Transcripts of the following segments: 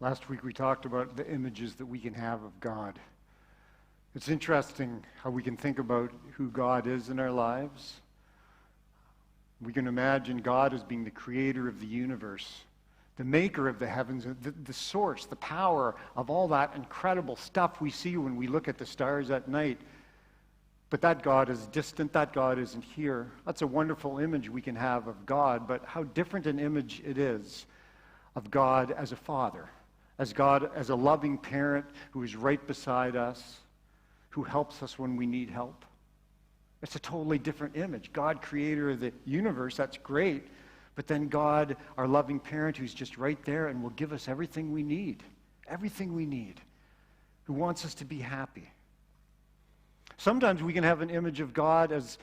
Last week we talked about the images that we can have of God. It's interesting how we can think about who God is in our lives. We can imagine God as being the creator of the universe, the maker of the heavens, the source, the power of all that incredible stuff we see when we look at the stars at night. But that God is distant, that God isn't here. That's a wonderful image we can have of God, but how different an image it is of God as a father, as God as a loving parent who is right beside us, who helps us when we need help. It's a totally different image. God, creator of the universe, that's great. But then God, our loving parent, who's just right there and will give us everything we need, who wants us to be happy. Sometimes we can have an image of God as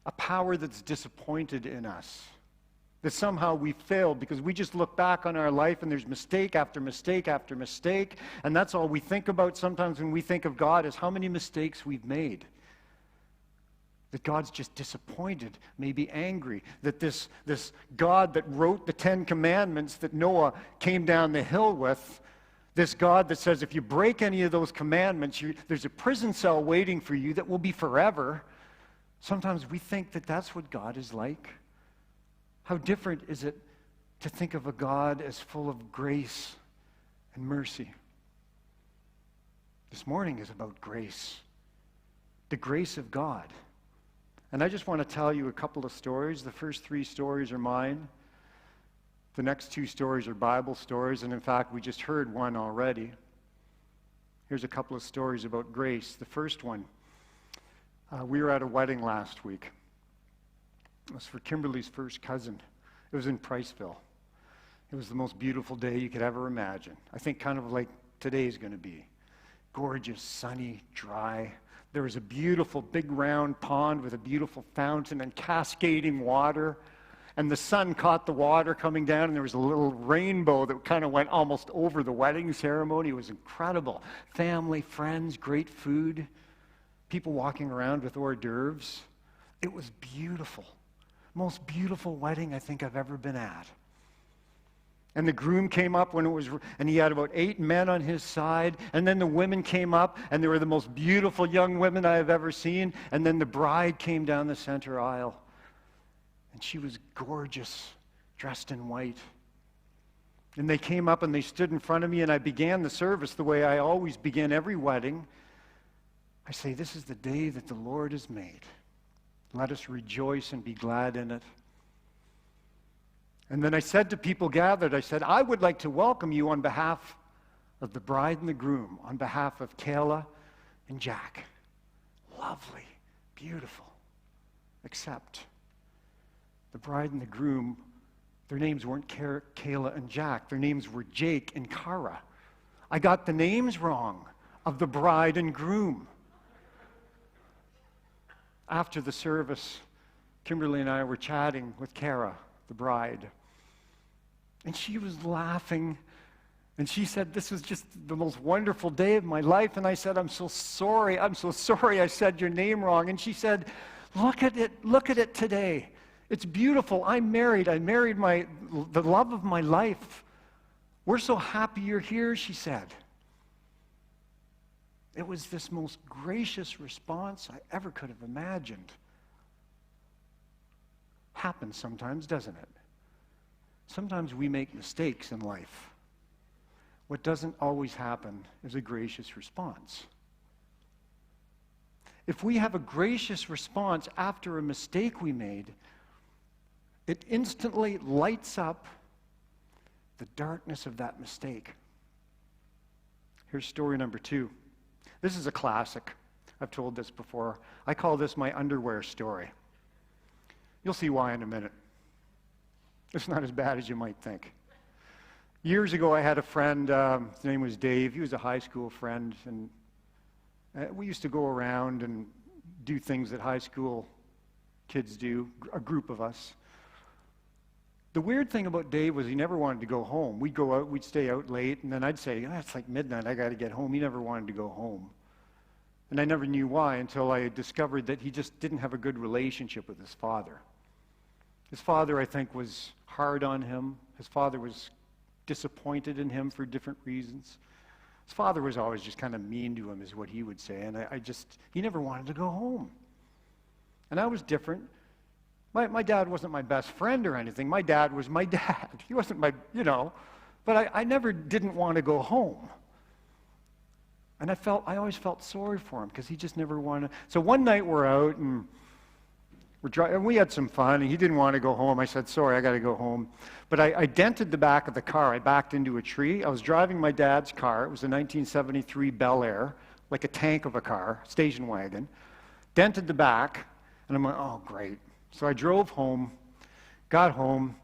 a power that's disappointed in us, that somehow we failed because we just look back on our life and there's mistake after mistake after mistake, and that's all we think about sometimes when we think of God, is how many mistakes we've made. That God's just disappointed, maybe angry, that this God that wrote the 10 Commandments that Noah came down the hill with, this God that says if you break any of those commandments, there's a prison cell waiting for you that will be forever. Sometimes we think that that's what God is like. How different is it to think of a God as full of grace and mercy? This morning is about grace, the grace of God. And I just want to tell you a couple of stories. The first 3 stories are mine. The next 2 stories are Bible stories, and in fact, we just heard one already. Here's a couple of stories about grace. The first one, we were at a wedding last week. It was for Kimberly's first cousin. It was in Priceville. It was the most beautiful day you could ever imagine. I think kind of like today's going to be. Gorgeous, sunny, dry. There was a beautiful big round pond with a beautiful fountain and cascading water. And the sun caught the water coming down, and there was a little rainbow that kind of went almost over the wedding ceremony. It was incredible. Family, friends, great food, people walking around with hors d'oeuvres. It was beautiful. Most beautiful wedding I think I've ever been at. And the groom came up and he had about 8 men on his side. And then the women came up, and they were the most beautiful young women I have ever seen. And then the bride came down the center aisle. And she was gorgeous, dressed in white. And they came up and they stood in front of me, and I began the service the way I always begin every wedding. I say, this is the day that the Lord has made. Let us rejoice and be glad in it. And then I said to people gathered, I said, I would like to welcome you on behalf of the bride and the groom, on behalf of Kayla and Jack. Lovely, beautiful. Except the bride and the groom, their names weren't Kayla and Jack. Their names were Jake and Kara. I got the names wrong of the bride and groom. After the service, Kimberly and I were chatting with Kara, the bride. And she was laughing. And she said, this was just the most wonderful day of my life. And I said, I'm so sorry I said your name wrong. And she said, look at it today. It's beautiful. I'm married. I married the love of my life. We're so happy you're here, she said. It was this most gracious response I ever could have imagined. Happens sometimes, doesn't it? Sometimes we make mistakes in life. What doesn't always happen is a gracious response. If we have a gracious response after a mistake we made, it instantly lights up the darkness of that mistake. Here's story number 2. This is a classic. I've told this before. I call this my underwear story. You'll see why in a minute. It's not as bad as you might think. Years ago, I had a friend, his name was Dave. He was a high school friend, and we used to go around and do things that high school kids do, a group of us. The weird thing about Dave was he never wanted to go home. We'd go out, we'd stay out late, and then I'd say, it's like midnight, I got to get home. He never wanted to go home. And I never knew why until I discovered that he just didn't have a good relationship with his father. His father, I think, was hard on him. His father was disappointed in him for different reasons. His father was always just kind of mean to him, is what he would say, and he never wanted to go home. And I was different. My dad wasn't my best friend or anything. My dad was my dad. He wasn't my, but I never didn't want to go home. And I always felt sorry for him because he just never wanted. So one night we're out and we're driving, and we had some fun, and he didn't want to go home. I said, sorry, I got to go home. But I dented the back of the car. I backed into a tree. I was driving my dad's car. It was a 1973 Bel Air, like a tank of a car, station wagon. Dented the back, and I'm like, oh, great. So I drove home, got home.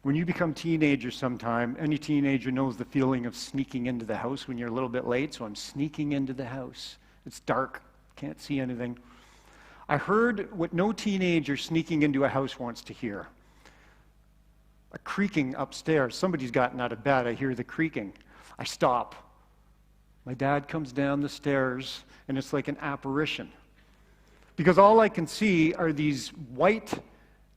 When you become teenagers sometime, any teenager knows the feeling of sneaking into the house when you're a little bit late, so I'm sneaking into the house. It's dark, can't see anything. I heard what no teenager sneaking into a house wants to hear. A creaking upstairs. Somebody's gotten out of bed. I hear the creaking. I stop. My dad comes down the stairs, and it's like an apparition. Because all I can see are these white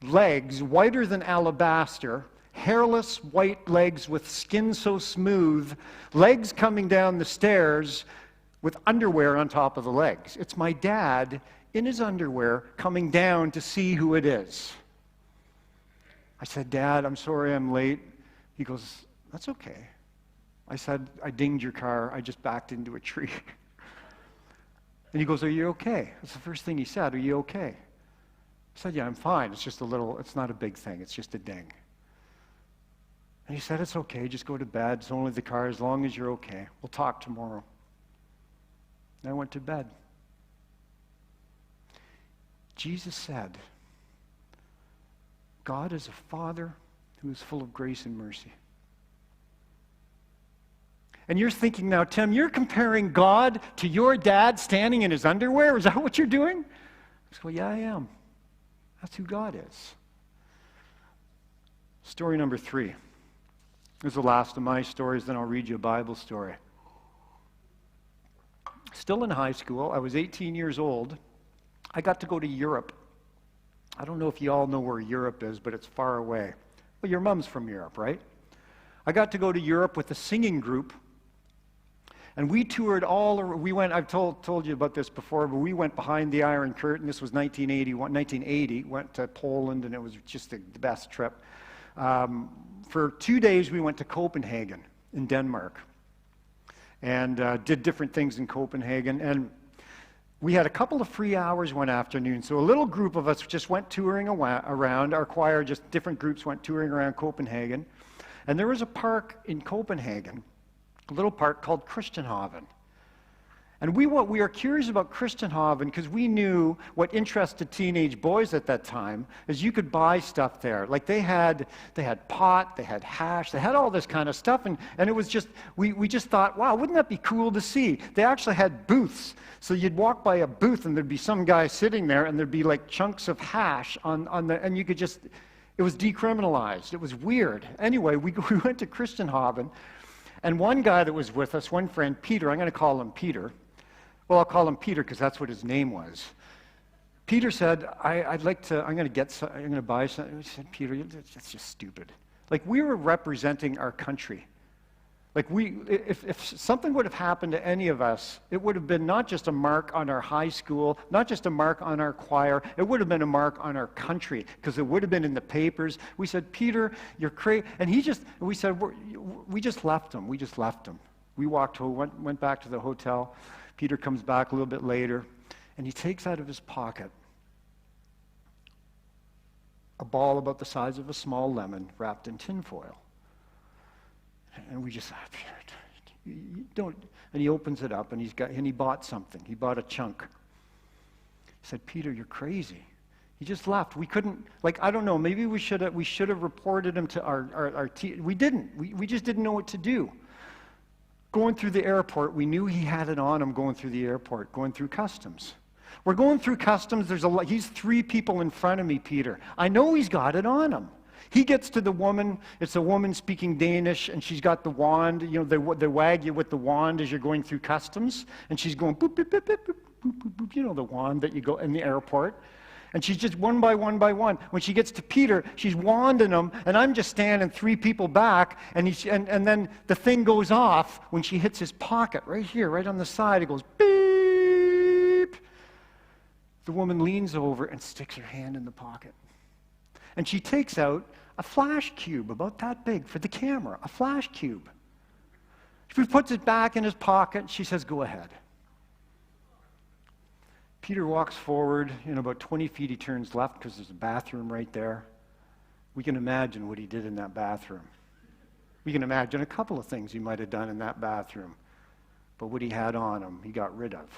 legs, whiter than alabaster, hairless white legs with skin so smooth, legs coming down the stairs with underwear on top of the legs. It's my dad in his underwear coming down to see who it is. I said, Dad, I'm sorry I'm late. He goes, that's okay. I said, I dinged your car. I just backed into a tree. And he goes, are you okay? That's the first thing he said, are you okay? I said, yeah, I'm fine. It's not a big thing. It's just a ding. And he said, it's okay. Just go to bed. It's only the car. As long as you're okay. We'll talk tomorrow. And I went to bed. Jesus said, God is a Father who is full of grace and mercy. And you're thinking now, Tim, you're comparing God to your dad standing in his underwear? Is that what you're doing? I said, well, yeah, I am. That's who God is. Story number 3. This is the last of my stories, then I'll read you a Bible story. Still in high school, I was 18 years old. I got to go to Europe. I don't know if you all know where Europe is, but it's far away. Well, your mom's from Europe, right? I got to go to Europe with a singing group. And we toured I've told you about this before, but we went behind the Iron Curtain. This was 1980, went to Poland, and it was just the best trip. For 2 days, we went to Copenhagen in Denmark and did different things in Copenhagen. And we had a couple of free hours one afternoon, so a little group of us just went touring around. Our choir, just different groups went touring around Copenhagen. And there was a park in Copenhagen, a little park called Christianshavn. And we were curious about Christianshavn because we knew what interested teenage boys at that time is you could buy stuff there. Like they had pot, they had hash, they had all this kind of stuff, and it was just, we just thought, wow, wouldn't that be cool to see? They actually had booths. So you'd walk by a booth and there'd be some guy sitting there and there'd be like chunks of hash and you could just, it was decriminalized. It was weird. Anyway, we went to Christianshavn, and one guy that was with us, one friend, Peter, I'm going to call him Peter. Well, I'll call him Peter because that's what his name was. Peter said, I'm going to buy something. He said, Peter, that's just stupid. Like, we were representing our country. Like, if something would have happened to any of us, it would have been not just a mark on our high school, not just a mark on our choir, it would have been a mark on our country, because it would have been in the papers. We said, Peter, you're crazy. And we just left him. We just left him. We walked home, went back to the hotel. Peter comes back a little bit later, and he takes out of his pocket a ball about the size of a small lemon wrapped in tinfoil. And we just thought, don't. And he opens it up, and he bought something. He bought a chunk. He said, Peter, you're crazy. He just left. We couldn't, I don't know, maybe we should have reported him to our team. We didn't. We just didn't know what to do. Going through the airport, we knew he had it on him going through the airport, going through customs. We're going through customs. He's 3 people in front of me, Peter. I know he's got it on him. He gets to the woman. It's a woman speaking Danish, and she's got the wand. They wag you with the wand as you're going through customs, and she's going boop, boop, boop, boop, boop, boop, boop, boop, the wand that you go in the airport. And she's just one by one by one. When she gets to Peter, she's wanding him, and I'm just standing 3 people back, and then the thing goes off when she hits his pocket, right here, right on the side. It goes beep. The woman leans over and sticks her hand in the pocket. And she takes out a flash cube about that big for the camera, a flash cube. She puts it back in his pocket, and she says, "Go ahead." Peter walks forward. About 20 feet he turns left because there's a bathroom right there. We can imagine what he did in that bathroom. We can imagine a couple of things he might have done in that bathroom. But what he had on him, he got rid of.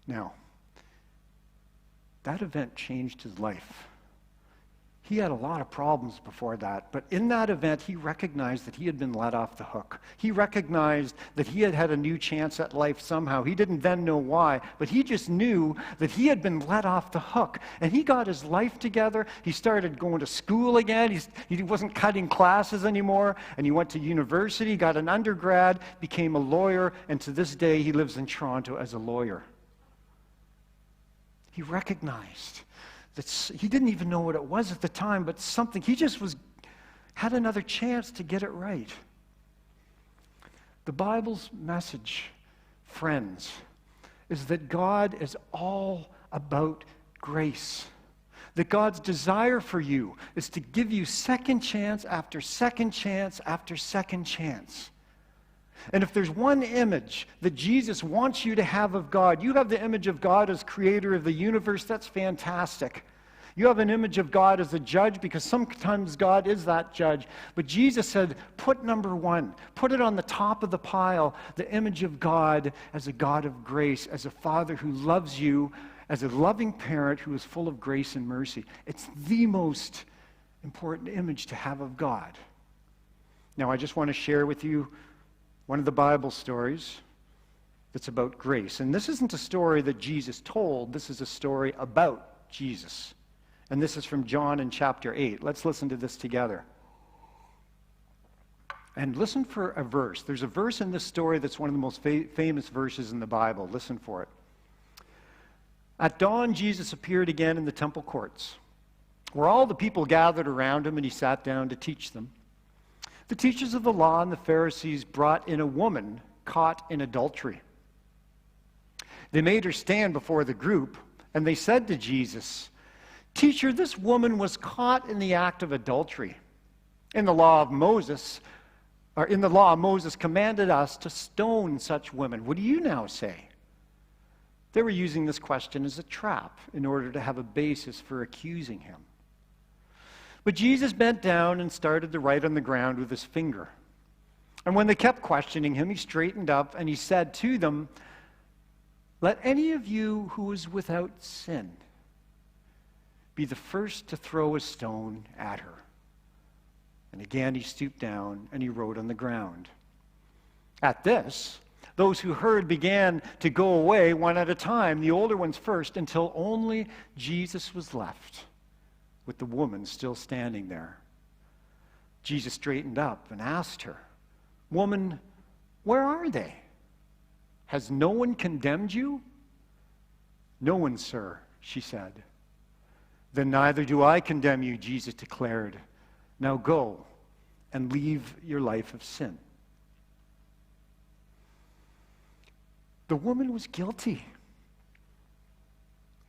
Now, that event changed his life. He had a lot of problems before that, but in that event, he recognized that he had been let off the hook. He recognized that he had had a new chance at life somehow. He didn't then know why, but he just knew that he had been let off the hook. And he got his life together. He started going to school again. He wasn't cutting classes anymore, and he went to university, got an undergrad, became a lawyer, and to this day, he lives in Toronto as a lawyer. He recognized he didn't even know what it was at the time, but something, he just had another chance to get it right. The Bible's message, friends, is that God is all about grace. That God's desire for you is to give you second chance after second chance after second chance. And if there's one image that Jesus wants you to have of God, you have the image of God as creator of the universe. That's fantastic. You have an image of God as a judge, because sometimes God is that judge. But Jesus said, put number 1, put it on the top of the pile, the image of God as a God of grace, as a Father who loves you, as a loving parent who is full of grace and mercy. It's the most important image to have of God. Now, I just want to share with you one of the Bible stories that's about grace. And this isn't a story that Jesus told. This is a story about Jesus. And this is from John in chapter 8. Let's listen to this together. And listen for a verse. There's a verse in this story that's one of the most famous verses in the Bible. Listen for it. At dawn, Jesus appeared again in the temple courts, where all the people gathered around him, and he sat down to teach them. The teachers of the law and the Pharisees brought in a woman caught in adultery. They made her stand before the group, and they said to Jesus, "Teacher, this woman was caught in the act of adultery. In the law, Moses commanded us to stone such women. What do you now say?" They were using this question as a trap in order to have a basis for accusing him. But Jesus bent down and started to write on the ground with his finger. And when they kept questioning him, he straightened up and he said to them, "Let any of you who is without sin be the first to throw a stone at her." And again he stooped down and he wrote on the ground. At this, those who heard began to go away one at a time, the older ones first, until only Jesus was left, with the woman still standing there. Jesus straightened up and asked her, "Woman, where are they? Has no one condemned you?" "No one, sir," she said. "Then neither do I condemn you," Jesus declared. "Now go and leave your life of sin." The woman was guilty.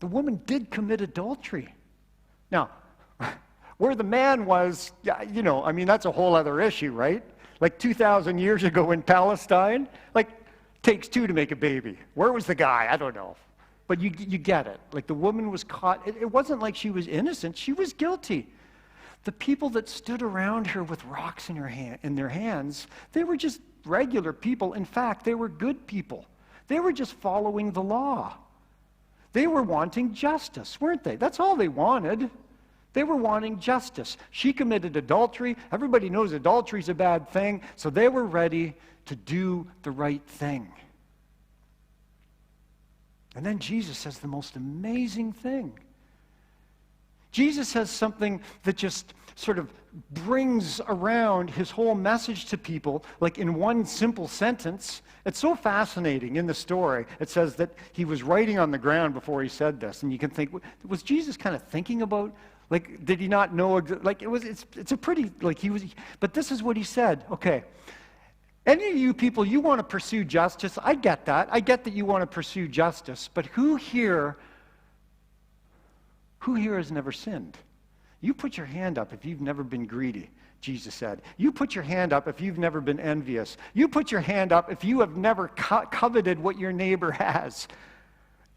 The woman did commit adultery. Now, where the man was, that's a whole other issue, right? Like 2,000 years ago in Palestine, takes 2 to make a baby. Where was the guy? I don't know. But you get it. Like, the woman was caught. It wasn't like she was innocent. She was guilty. The people that stood around her with rocks in their hands, they were just regular people. In fact, they were good people. They were just following the law. They were wanting justice, weren't they? That's all they wanted. They were wanting justice. She committed adultery. Everybody knows adultery is a bad thing, so they were ready to do the right thing. And then Jesus says the most amazing thing. Jesus says something that just sort of brings around his whole message to people, like in one simple sentence. It's so fascinating in the story. It says that he was writing on the ground before he said this, and you can think, was Jesus kind of thinking about, like, did he not know, like, it's a pretty, like, he was, but this is what he said. Okay, any of you people, you want to pursue justice. I get that. I get that you want to pursue justice, but who here has never sinned? You put your hand up if you've never been greedy, Jesus said. You put your hand up if you've never been envious. You put your hand up if you have never coveted what your neighbor has,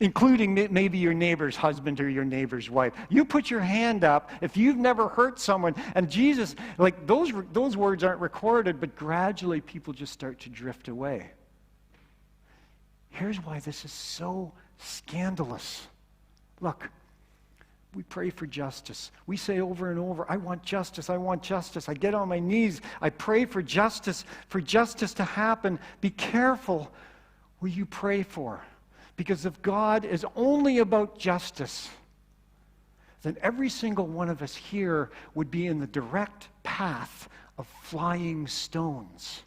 including maybe your neighbor's husband or your neighbor's wife. You put your hand up if you've never hurt someone. And Jesus, like, those words aren't recorded, but gradually people just start to drift away. Here's why this is so scandalous. Look, we pray for justice. We say over and over, I want justice, I want justice. I get on my knees. I pray for justice to happen. Be careful who you pray for. Because if God is only about justice, then every single one of us here would be in the direct path of flying stones.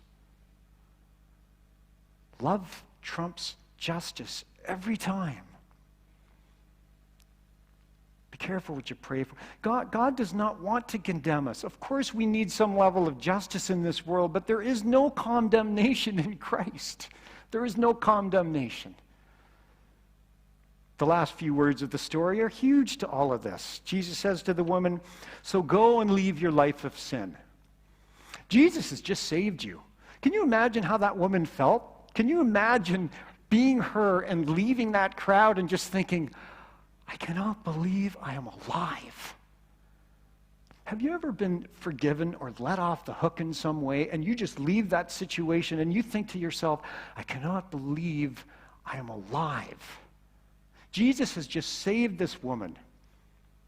Love trumps justice every time. Be careful what you pray for. God does not want to condemn us. Of course, we need some level of justice in this world, but there is no condemnation in Christ. There is no condemnation. The last few words of the story are huge to all of this. Jesus says to the woman, so go and leave your life of sin. Jesus has just saved you. Can you imagine how that woman felt? Can you imagine being her and leaving that crowd and just thinking, I cannot believe I am alive. Have you ever been forgiven or let off the hook in some way, and you just leave that situation and you think to yourself, I cannot believe I am alive? Jesus has just saved this woman.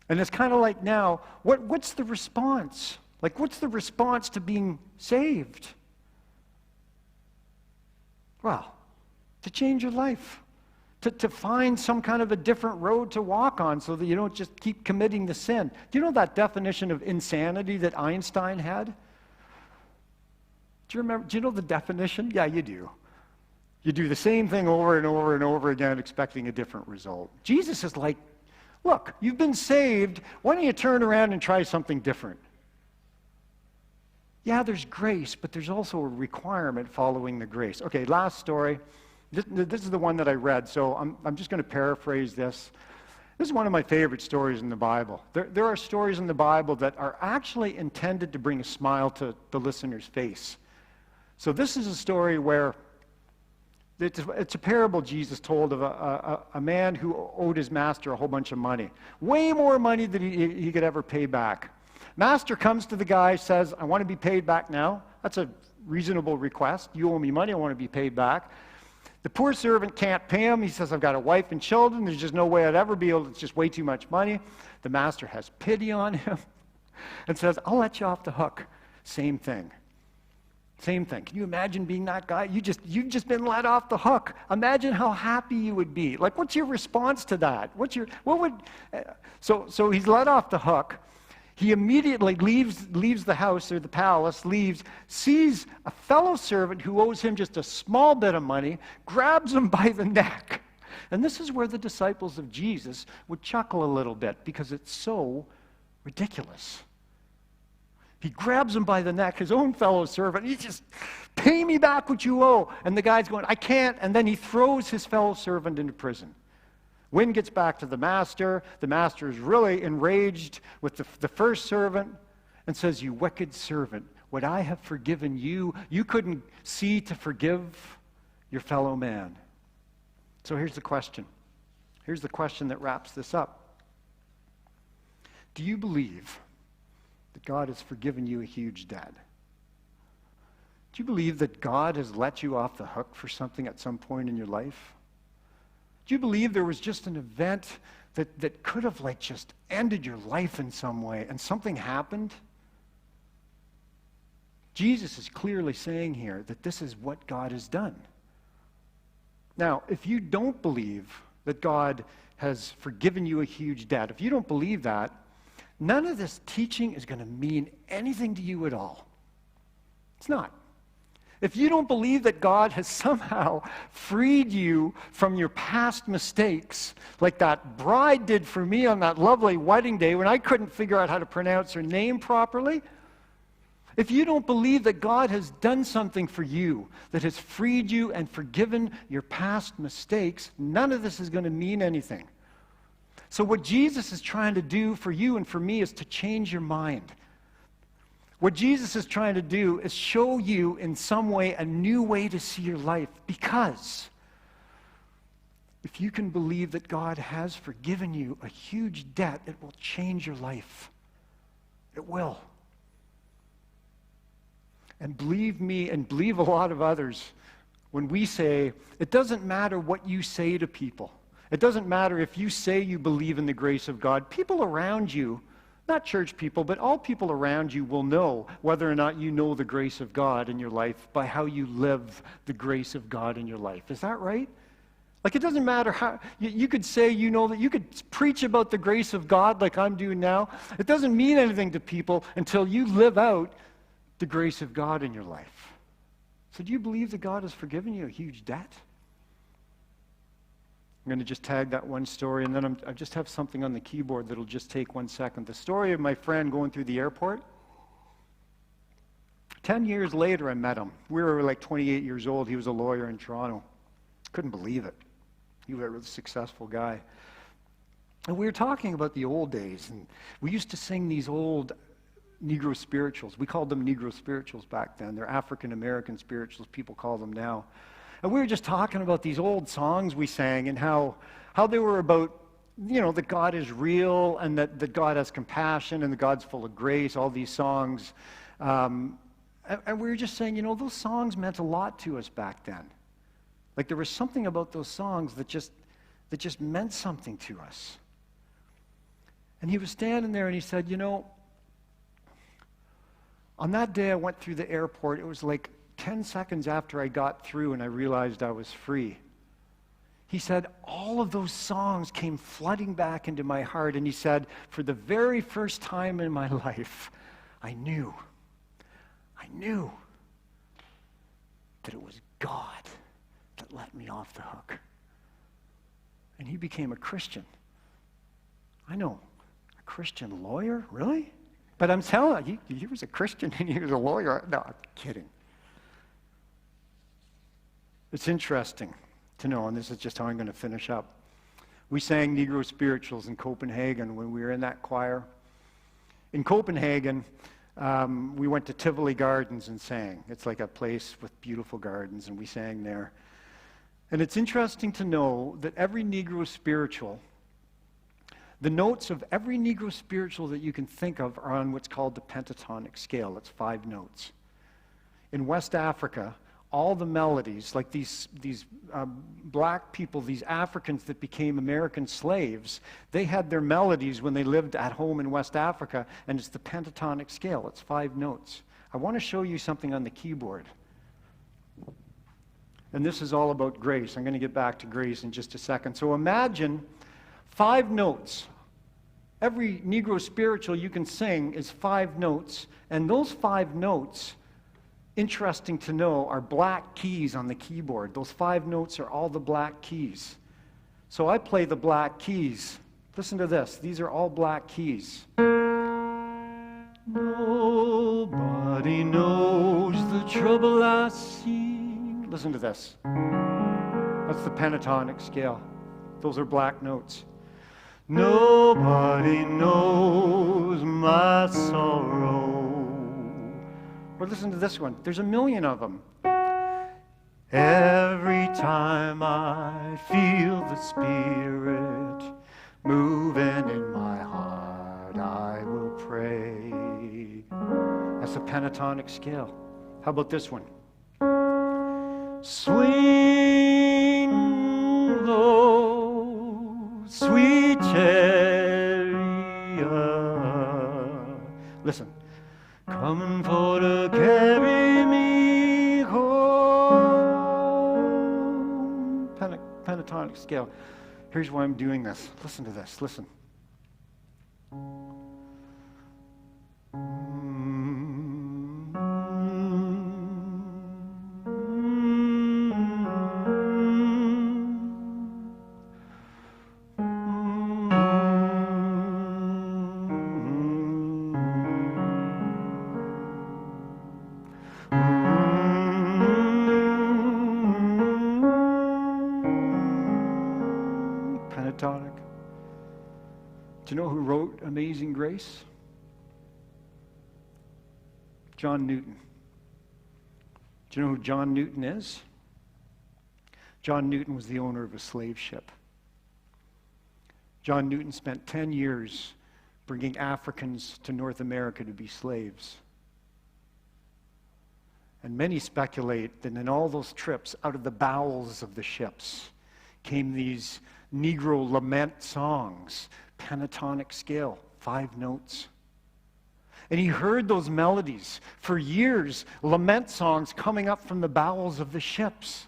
And it's kind of like now, what's the response? Like, what's the response to being saved? Well, to change your life. To find some kind of a different road to walk on so that you don't just keep committing the sin. Do you know that definition of insanity that Einstein had? Do you remember? Do you know the definition? Yeah, you do. You do the same thing over and over and over again, expecting a different result. Jesus is like, look, you've been saved. Why don't you turn around and try something different? Yeah, there's grace, but there's also a requirement following the grace. Okay, last story. This is the one that I read, so I'm just going to paraphrase this. This is one of my favorite stories in the Bible. There are stories in the Bible that are actually intended to bring a smile to the listener's face. So this is a story where it's a parable Jesus told of a man who owed his master a whole bunch of money. Way more money than he could ever pay back. Master comes to the guy, says, I want to be paid back now. That's a reasonable request. You owe me money, I want to be paid back. The poor servant can't pay him. He says, I've got a wife and children. There's just no way I'd ever be able to, it's just way too much money. The master has pity on him and says, I'll let you off the hook. Same thing. Same thing. Can you imagine being that guy? You've just been let off the hook. Imagine how happy you would be. Like, what's your response to that? So he's let off the hook. He immediately leaves the house or the palace, sees a fellow servant who owes him just a small bit of money, grabs him by the neck. And this is where the disciples of Jesus would chuckle a little bit because it's so ridiculous. He grabs him by the neck, his own fellow servant. He just, pay me back what you owe. And the guy's going, I can't. And then he throws his fellow servant into prison. Win gets back to the master. The master is really enraged with the first servant and says, you wicked servant, what I have forgiven you, you couldn't see to forgive your fellow man. So here's the question. Here's the question that wraps this up. Do you believe that God has forgiven you a huge debt? Do you believe that God has let you off the hook for something at some point in your life? Do you believe there was just an event that could have just ended your life in some way and something happened? Jesus is clearly saying here that this is what God has done. Now, if you don't believe that God has forgiven you a huge debt, if you don't believe that, none of this teaching is going to mean anything to you at all. It's not. If you don't believe that God has somehow freed you from your past mistakes, like that bride did for me on that lovely wedding day when I couldn't figure out how to pronounce her name properly, if you don't believe that God has done something for you, that has freed you and forgiven your past mistakes, none of this is going to mean anything. So what Jesus is trying to do for you and for me is to change your mind. What Jesus is trying to do is show you in some way a new way to see your life, because if you can believe that God has forgiven you a huge debt, it will change your life. It will. And believe me, and believe a lot of others, when we say, it doesn't matter what you say to people. It doesn't matter if you say you believe in the grace of God. People around you, not church people, but all people around you will know whether or not you know the grace of God in your life by how you live the grace of God in your life. Is that right? Like, it doesn't matter how, you could say you know that, you could preach about the grace of God like I'm doing now. It doesn't mean anything to people until you live out the grace of God in your life. So do you believe that God has forgiven you a huge debt? I'm going to just tag that one story, and then I just have something on the keyboard that'll just take 1 second. The story of my friend going through the airport. 10 years later, I met him. We were like 28 years old. He was a lawyer in Toronto. Couldn't believe it. He was a really successful guy. And we were talking about the old days, and we used to sing these old Negro spirituals. We called them Negro spirituals back then. They're African-American spirituals, people call them now. And we were just talking about these old songs we sang and how they were about, you know, that God is real and that God has compassion and that God's full of grace, all these songs. And we were just saying, you know, those songs meant a lot to us back then. Like, there was something about those songs that just meant something to us. And he was standing there and he said, you know, on that day I went through the airport, it was like 10 seconds after I got through and I realized I was free. He said, all of those songs came flooding back into my heart, and he said, for the very first time in my life, I knew that it was God that let me off the hook. And he became a Christian. I know, a Christian lawyer? Really? But I'm telling you, he was a Christian and he was a lawyer. No, I'm kidding. It's interesting to know, and this is just how I'm going to finish up. We sang Negro spirituals in Copenhagen when we were in that choir. In Copenhagen, we went to Tivoli Gardens and sang. It's like a place with beautiful gardens, and we sang there. And it's interesting to know that every Negro spiritual, the notes of every Negro spiritual that you can think of are on what's called the pentatonic scale. It's 5 notes. In West Africa, all the melodies, like these black people, these Africans that became American slaves, they had their melodies when they lived at home in West Africa, and it's the pentatonic scale. It's 5 notes. I want to show you something on the keyboard. And this is all about grace. I'm going to get back to grace in just a second. So imagine 5 notes. Every Negro spiritual you can sing is 5 notes, and those 5 notes, interesting to know, are black keys on the keyboard. Those 5 notes are all the black keys. So I play the black keys. Listen to this. These are all black keys. Nobody knows the trouble I see. Listen to this. That's the pentatonic scale. Those are black notes. Nobody knows my sorrow. Or listen to this one. There's a million of them. Every time I feel the Spirit moving in my heart, I will pray. That's a pentatonic scale. How about this one? Swing low, sweet chariot. Listen. Coming for to carry me home. Pentatonic scale. Here's why I'm doing this. Listen to this. Listen. wrote Amazing Grace? John Newton. Do you know who John Newton is? John Newton was the owner of a slave ship. John Newton spent 10 years bringing Africans to North America to be slaves. And many speculate that in all those trips, out of the bowels of the ships, came these Negro lament songs, pentatonic scale, 5 notes. And he heard those melodies for years, lament songs coming up from the bowels of the ships.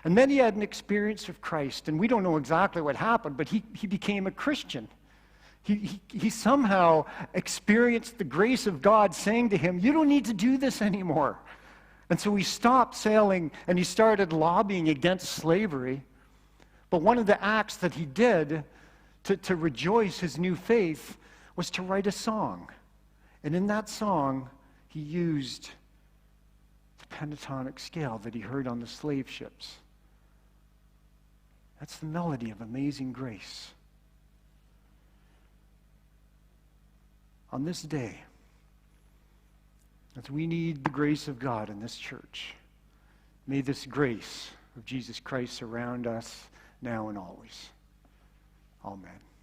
And then he had an experience of Christ, and we don't know exactly what happened, but he became a Christian. He somehow experienced the grace of God saying to him, you don't need to do this anymore. And so he stopped sailing, and he started lobbying against slavery. But one of the acts that he did to rejoice his new faith was to write a song. And in that song, he used the pentatonic scale that he heard on the slave ships. That's the melody of Amazing Grace. On this day, as we need the grace of God in this church, may this grace of Jesus Christ surround us now and always. Amen.